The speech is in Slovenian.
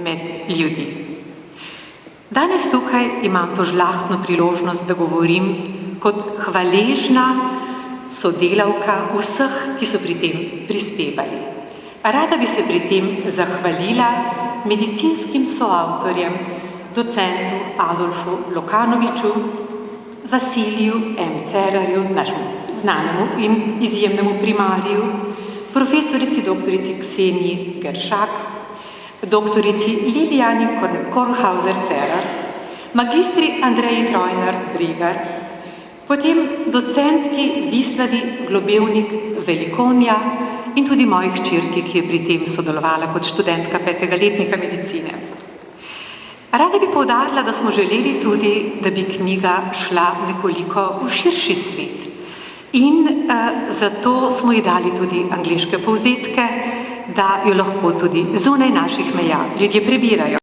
med ljudi. Danes tukaj imam to žlahtno priložnost, da govorim kot hvaležna sodelavka vseh, ki so pri tem prispevali. Rada bi se pri tem zahvalila medicinskim soavtorjem, docentu Adolfu Lokanoviču, Vasiliju M. Cerarju, našemu znanemu in izjemnemu primariju, profesorici doktorici Kseniji Geršak, doktorici Lilijani Kornhauser-Cerar, magistri Andreji Trojnar-Brigar, potem docentki Vislavi Globevnik-Velikonja in tudi moji hčerki, ki je pri tem sodelovala kot študentka 5. letnika medicine. Rada bi poudarila, da smo želeli tudi, da bi knjiga šla nekoliko v širši svet. In zato smo ji dali tudi angleške povzetke, da jo lahko tudi zunaj naših meja ljudje prebirajo.